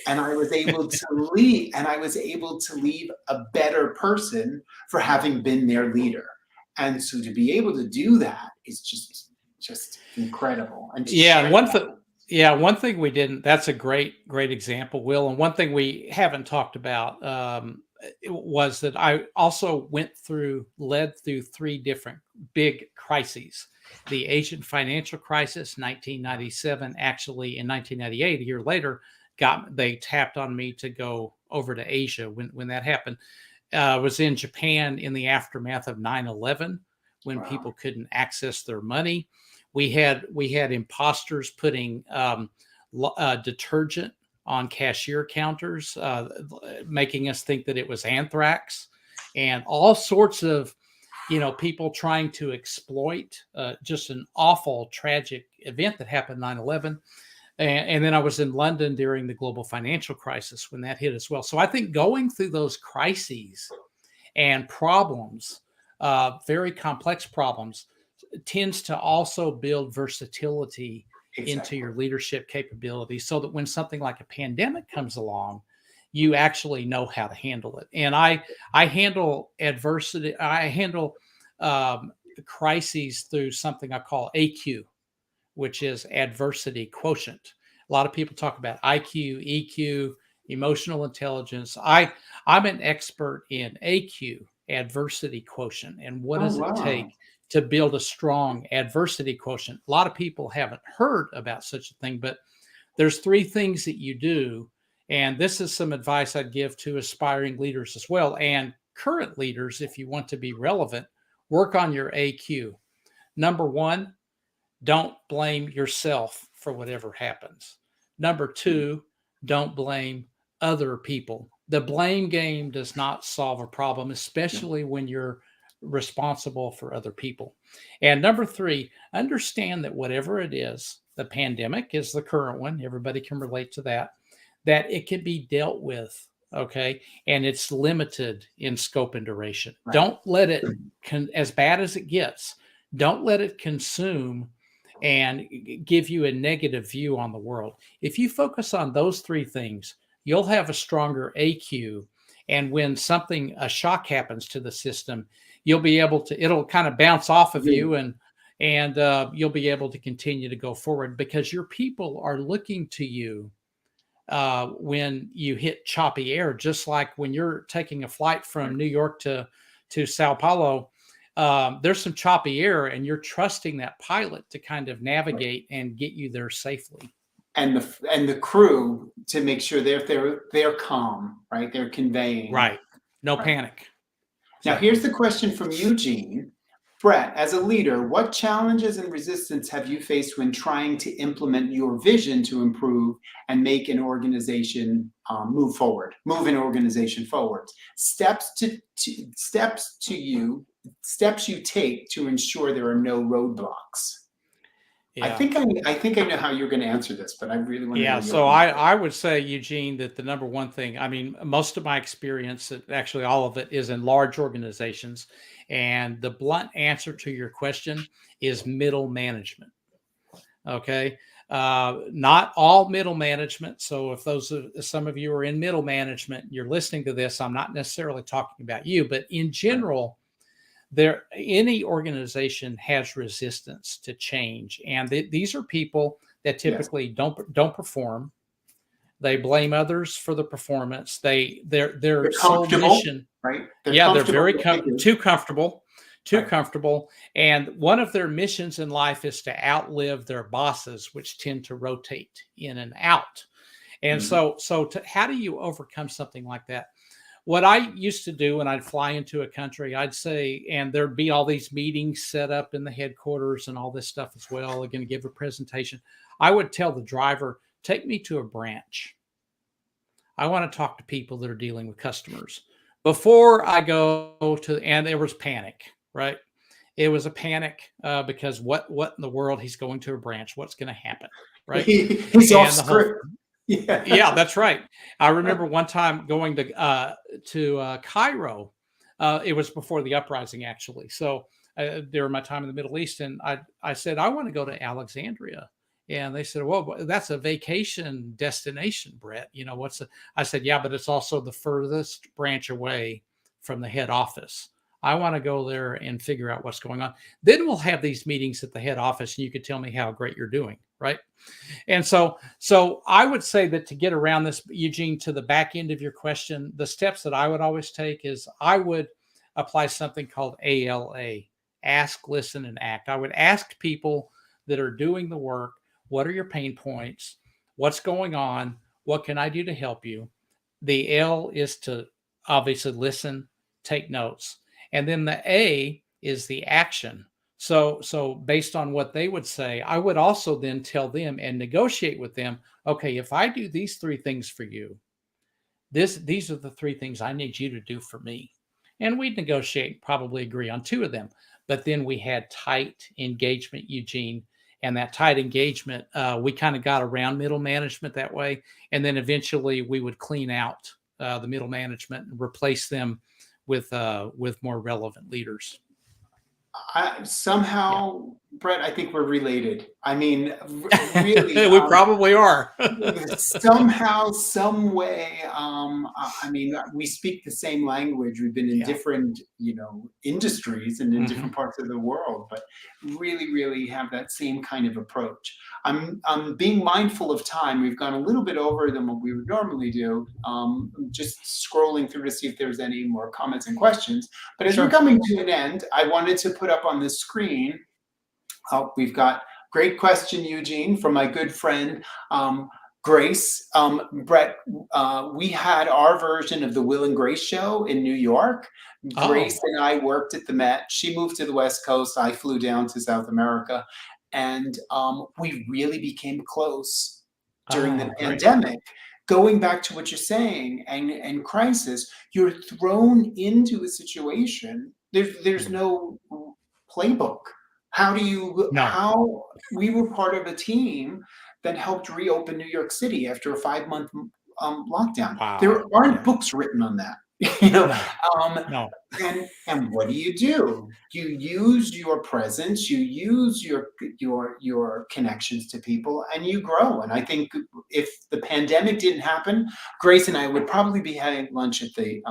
and I was able to leave, a better person for having been their leader. And so to be able to do that is just incredible. And to Yeah, and share that. one thing we didn't. That's a great example, Will. And one thing we haven't talked about was that I also led through three different big crises: the Asian financial crisis, 1997. Actually, in 1998, a year later, they tapped on me to go over to Asia when that happened. I was in Japan in the aftermath of 9/11 when Wow. people couldn't access their money. We had imposters putting detergent on cashier counters, making us think that it was anthrax, and all sorts of, people trying to exploit just an awful, tragic event that happened 9/11. And then I was in London during the global financial crisis when that hit as well. So I think going through those crises and problems, very complex problems, tends to also build versatility into Exactly. your leadership capabilities, so that when something like a pandemic comes along, you actually know how to handle it. And I handle adversity. I handle crises through something I call AQ, which is adversity quotient. A lot of people talk about IQ, EQ, emotional intelligence. I'm an expert in AQ, adversity quotient, and what Oh, does it wow. take to build a strong adversity quotient. A lot of people haven't heard about such a thing, but there's three things that you do, and this is some advice I'd give to aspiring leaders as well, and current leaders. If you want to be relevant, work on your AQ. Number one, don't blame yourself for whatever happens. Number two, don't blame other people. The blame game does not solve a problem, especially when you're responsible for other people. And number three, understand that whatever it is, the pandemic is the current one, everybody can relate to that, that it can be dealt with. Okay. And it's limited in scope and duration. Right. Don't let it, as bad as it gets, don't let it consume and give you a negative view on the world. If you focus on those three things, you'll have a stronger AQ. And when a shock happens to the system, you'll be able to, it'll kind of bounce off of you, and you'll be able to continue to go forward, because your people are looking to you when you hit choppy air, just like when you're taking a flight from New York to Sao Paulo. There's some choppy air, and you're trusting that pilot to kind of navigate and get you there safely. And the crew to make sure they're calm, right? They're conveying. Right. No Right. panic. Now, Exactly. here's the question from Eugene. Bret, as a leader, what challenges and resistance have you faced when trying to implement your vision to improve and make an organization move an organization forward? Steps you take to ensure there are no roadblocks. Yeah. I think I know how you're going to answer this, but I really want to know Yeah. your So input. I would say, Eugene, that the number one thing, I mean, most of my experience, actually all of it, is in large organizations. And the blunt answer to your question is middle management. Okay. Not all middle management. So if some of you are in middle management, you're listening to this, I'm not necessarily talking about you, but in general, any organization has resistance to change, and these are people that Yes. typically don't perform. They blame others for the performance. Their They're sole comfortable, mission, right? They're yeah, they're comfortable very with what they do. too comfortable, Right. and one of their missions in life is to outlive their bosses, which tend to rotate in and out. And Mhm. how do you overcome something like that? What I used to do when I'd fly into a country, I'd say, and there'd be all these meetings set up in the headquarters and all this stuff as well. They're going to give a presentation. I would tell the driver, take me to a branch. I want to talk to people that are dealing with customers before I go to, and there was panic, right? It was a panic because what in the world, he's going to a branch? What's going to happen, right? He's off And the whole, script. Yeah. yeah, that's right. I remember one time going to Cairo. It was before the uprising, actually. So during my time in the Middle East, and I said I want to go to Alexandria, and they said, "Well, that's a vacation destination, Bret. You know what's?" I said, "Yeah, but it's also the furthest branch away from the head office. I want to go there and figure out what's going on. Then we'll have these meetings at the head office, and you could tell me how great you're doing, right?" And so I would say that to get around this, Eugene, to the back end of your question, the steps that I would always take is I would apply something called ALA, ask, listen, and act. I would ask people that are doing the work, what are your pain points? What's going on? What can I do to help you? The L is to obviously listen, take notes. And then the A is the action. So based on what they would say, I would also then tell them and negotiate with them, okay, if I do these three things for you, these are the three things I need you to do for me. And we'd negotiate, probably agree on two of them. But then we had tight engagement, Eugene. And that tight engagement, we kind of got around middle management that way. And then eventually we would clean out the middle management and replace them with more relevant leaders. Yeah. Somehow, Brett, I think we're related. I mean, really, We probably are. somehow, some way. I mean, we speak the same language. We've been in Yeah. different, industries and in Mhm. different parts of the world, but really, really have that same kind of approach. I'm being mindful of time. We've gone a little bit over than what we would normally do. Just scrolling through to see if there's any more comments and questions. But as we're Sure. coming to an end, I wanted to put up on the screen. We've got great question, Eugene, from my good friend Grace. Brett, we had our version of the Will and Grace show in New York. Grace Oh, and I worked at the Met. She moved to the West Coast. I flew down to South America. And we really became close during the great. pandemic. Going back to what you're saying and crisis, you're thrown into a situation. There's no playbook. No. How we were part of a team that helped reopen New York City after a 5-month lockdown. Wow. There aren't Yeah. books written on that, you know. No. Um, No. and what do? You use your presence, you use your connections to people, and you grow. And I think if the pandemic didn't happen, Grace and I would probably be having lunch at the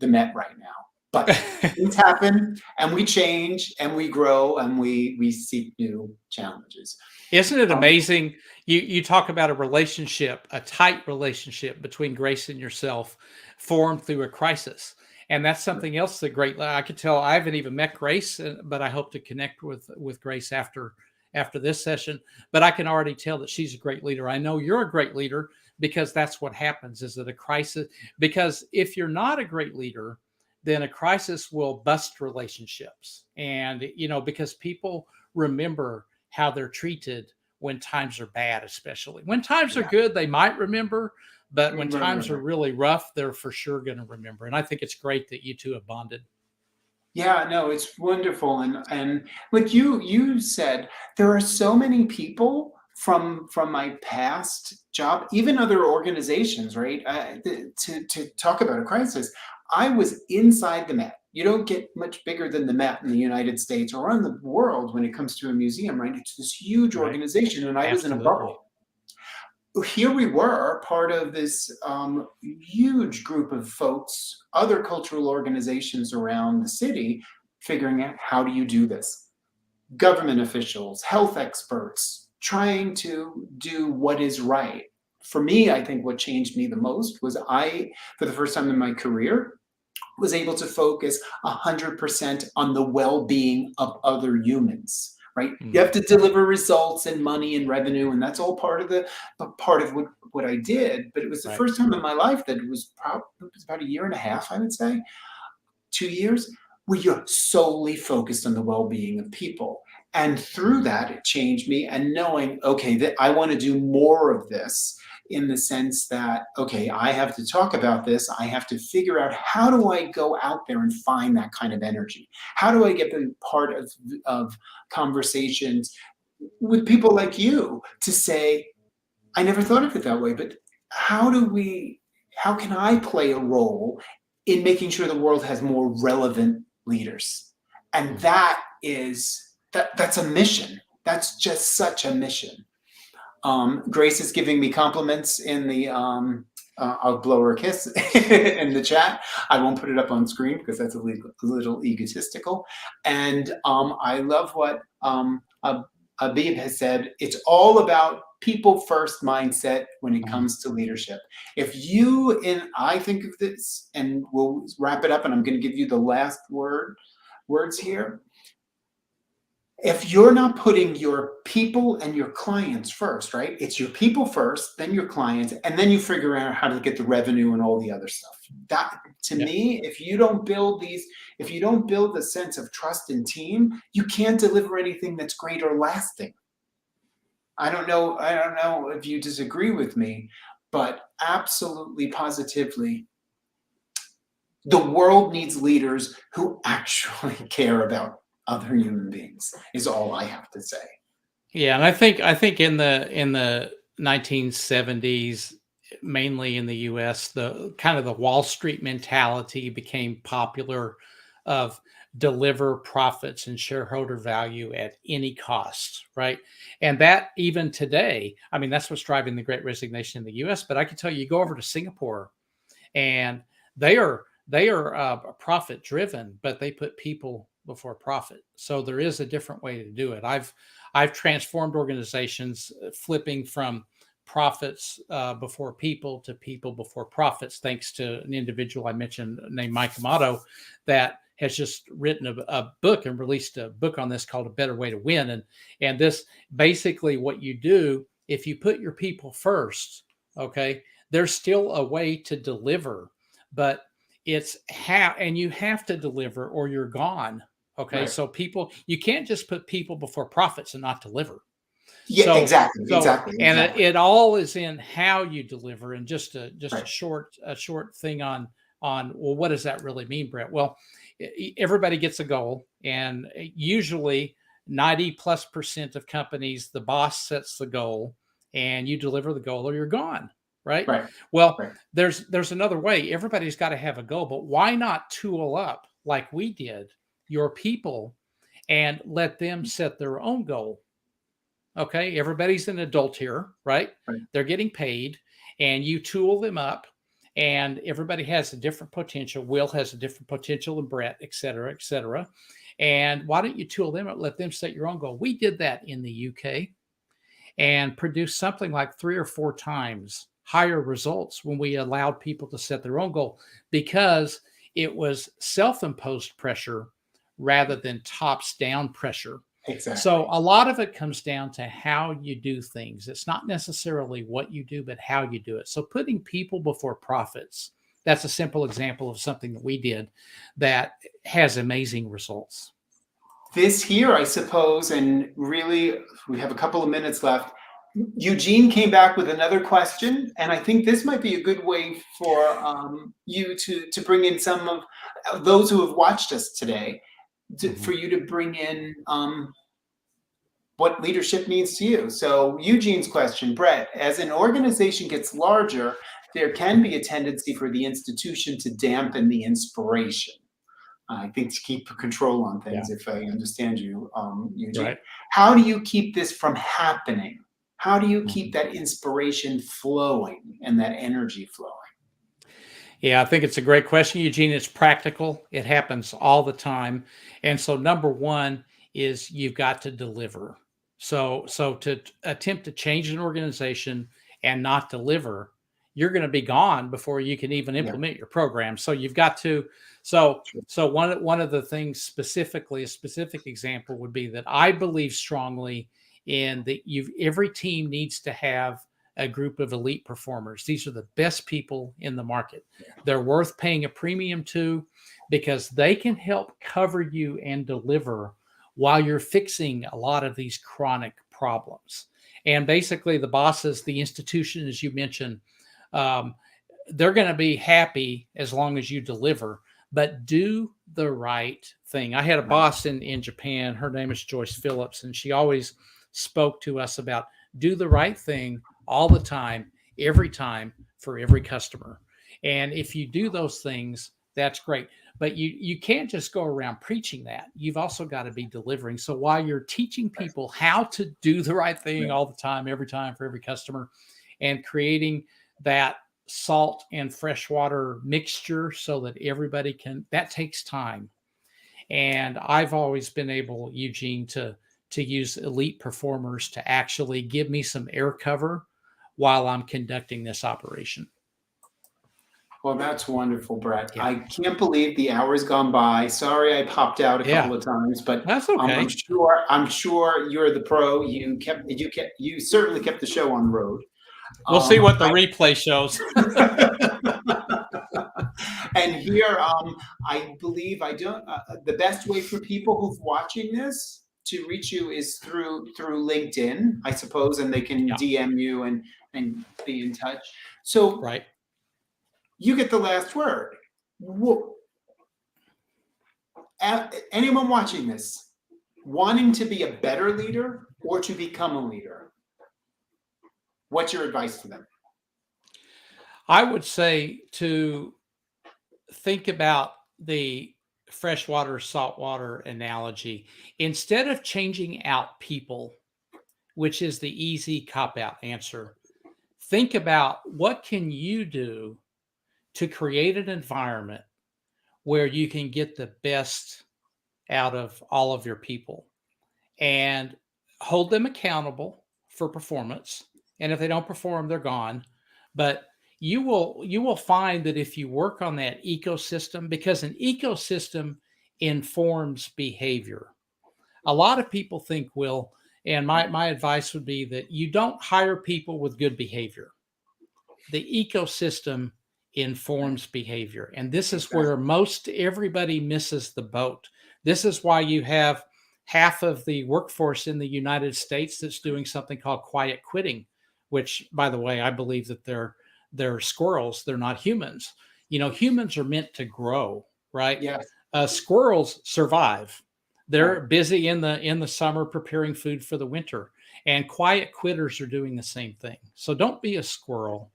Met right now. But things happen, and we change, and we grow, and we seek new challenges. Isn't it Um, amazing? You talk about a relationship, a tight relationship between Grace and yourself formed through a crisis. And that's something else that great. I could tell I haven't even met Grace, but I hope to connect with Grace after this session. But I can already tell that she's a great leader. I know you're a great leader because that's what happens is that a crisis, because if you're not a great leader, then a crisis will bust relationships. And, because people remember how they're treated when times are bad, especially. When times are yeah, good, they might remember, but when right, right, times are right. really rough, they're for sure going to remember. And I think it's great that you two have bonded. Yeah, no, it's wonderful, and like you said, there are so many people from my past job, even other organizations, right? To talk about a crisis, I was inside the Met. You don't get much bigger than the Met in the United States or in the world when it comes to a museum, right? It's this huge Right. organization, and I was in a Absolutely. bubble. Here we were, part of this huge group of folks, other cultural organizations around the city, figuring out how do you do this? Government officials, health experts, trying to do what is right. For me, I think what changed me the most was for the first time in my career, was able to focus 100% on the well-being of other humans, right? You have Mm, to deliver results and money and revenue, and that's all part of what I did. But it was the right. first time in my life that it was about a year and a half, I would say, 2 years, where you're solely focused on the well-being of people. And through that, it changed me. And knowing, okay, that I want to do more of this, in the sense that, okay, I have to talk about this. I have to figure out, how do I go out there and find that kind of energy? How do I get them part of conversations with people like you to say, I never thought of it that way, but how can I play a role in making sure the world has more relevant leaders? And Mm. that's a mission. That's just such a mission. Grace is giving me compliments in the I'll blow her a kiss in the chat. I won't put it up on screen because that's a little egotistical. And I love what Abib has said. It's all about people first mindset when it Mm. comes to leadership. I think of this, and we'll wrap it up, and I'm going to give you the last words here. if you're not putting your people and your clients first, right? It's your people first, then your clients, and then you figure out how to get the revenue and all the other stuff. That, to Yeah. me, if you don't build a sense of trust in team, you can't deliver anything that's great or lasting. I don't know if you disagree with me, but absolutely positively, the world needs leaders who actually care about other human beings, is all I have to say. Yeah, and I think in the 1970s, mainly in the US, the kind of the Wall Street mentality became popular of deliver profits and shareholder value at any cost, right? And that even today, I mean, that's what's driving the great resignation in the US. But I can tell you, you go over to Singapore and they are profit driven, but they put people before profit. So there is a different way to do it. I've transformed organizations, flipping from profits before people to people before profits, thanks to an individual I mentioned named Mike Amato that has just written a book and released a book on this called A Better Way to Win. And this basically what you do if you put your people first, okay, there's still a way to deliver, but it's how, and you have to deliver or you're gone. Okay. Right. So people, you can't just put people before profits and not deliver. Yeah, So, exactly, so, exactly, and exactly. it all is in how you deliver. And just a Right. short thing on, well, what does that really mean, Brett? Well, everybody gets a goal, and usually 90+% of companies, the boss sets the goal and you deliver the goal or you're gone. Right. Right. Well, Right. there's another way. Everybody's got to have a goal, but why not tool up like we did your people and let them set their own goal? Okay, everybody's an adult here, right? Right. They're getting paid, and you tool them up, and everybody has a different potential. Will has a different potential than Brett, et cetera, et cetera. And why don't you tool them up, let them set your own goal? We did that in the UK and produced something like 3 or 4 times higher results when we allowed people to set their own goal because it was self-imposed pressure rather than tops down pressure. So Exactly. a lot of it comes down to how you do things. It's not necessarily what you do, but how you do it. So putting people before profits, that's a simple example of something that we did that has amazing results. This here, I suppose, and really, we have a couple of minutes left. Eugene came back with another question, and I think this might be a good way for you to bring in some of those who have watched us today, for Mhm. you to bring in what leadership means to you. So Eugene's question, Brett, as an organization gets larger, there can be a tendency for the institution to dampen the inspiration. I think to keep control on Yeah. things, if I understand you, Eugene. Right. How do you keep this from happening? How do you keep Mhm. that inspiration flowing and that energy flowing? Yeah, I think it's a great question, Eugene. It's practical. It happens all the time. And so number one is you've got to deliver. So to attempt to change an organization and not deliver, you're going to be gone before you can even Yeah, implement your program. So you've got to so true. so one of the things specifically, a specific example would be that I believe strongly in that every team needs to have a group of elite performers. These are the best people in the market. They're worth paying a premium to because they can help cover you and deliver while you're fixing a lot of these chronic problems. And basically, the bosses, the institution, as you mentioned, um, they're going to be happy as long as you deliver, but do the right thing. I had a Right. boss in Japan. Her name is Joyce Phillips, and she always spoke to us about do the right thing all the time, every time for every customer. And if you do those things, that's great. But you can't just go around preaching that. You've also got to be delivering. So while you're teaching Right. people how to do the right thing Right. all the time for every customer, and creating that salt and freshwater mixture so that everybody can, that takes time. And I've always been able, Eugene, to use elite performers to actually give me some air cover while I'm conducting this operation. Well, that's wonderful, Brett. Yeah. I can't believe the hour's gone by. Sorry, I popped out a couple Yeah. of times, but That's I'm okay. sure you're the pro. You certainly kept the show on the road. We'll see what the replay shows. And here, I believe the best way for people who's watching this to reach you is through LinkedIn, I suppose, and they can Yeah. DM you and be in touch. So Right. you get the last word. Anyone watching this, wanting to be a better leader or to become a leader, what's your advice to them? I would say to think about the freshwater, saltwater analogy. Instead of changing out people, which is the easy cop-out answer, think about what can you do to create an environment where you can get the best out of all of your people and hold them accountable for performance. And if they don't perform, they're gone. But you will find that if you work on that ecosystem, because an ecosystem informs behavior. A lot of people think, Will, and my advice would be that you don't hire people with good behavior. The ecosystem informs behavior. And this is where most everybody misses the boat. This is why you have half of the workforce in the United States that's doing something called quiet quitting, which, by the way, I believe that they're squirrels. They're not humans. Humans are meant to grow, right? Yes. Squirrels survive. They're busy in the summer preparing food for the winter, and quiet quitters are doing the same thing. So don't be a squirrel.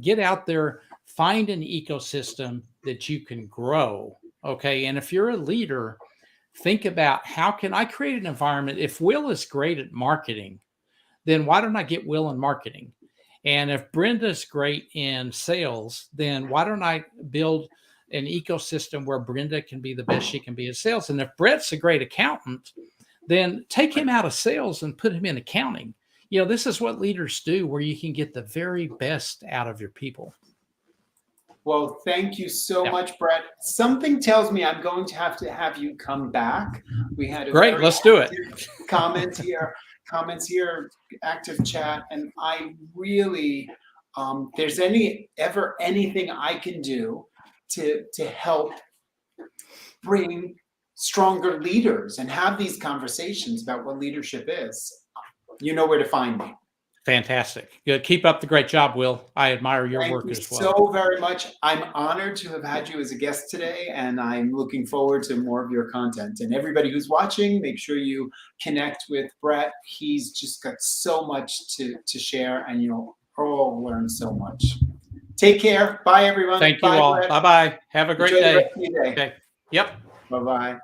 Get out there, find an ecosystem that you can grow. Okay. And if you're a leader, think about how can I create an environment? If Will is great at marketing, then why don't I get Will in marketing? And if Brenda's great in sales, then why don't I build an ecosystem where Brenda can be the best she can be at sales? And if Brett's a great accountant, then take him out of sales and put him in accounting. This is what leaders do, where you can get the very best out of your people. Well, thank you so much, Brett. Something tells me I'm going to have you come back. We had a great. Let's do it. Comments here, active chat, and I really, there's anything I can do to help bring stronger leaders and have these conversations about what leadership is, you know where to find me. Fantastic. Good. Keep up the great job, Will. I admire your work as well. Thank you so very much. I'm honored to have had you as a guest today, and I'm looking forward to more of your content. And everybody who's watching, make sure you connect with Bret. He's just got so much to share, and you'll all learn so much. Take care. Bye, everyone. Thank you all. Bye-bye. Have a great day. Enjoy the rest of your day. Okay. Yep. Bye-bye.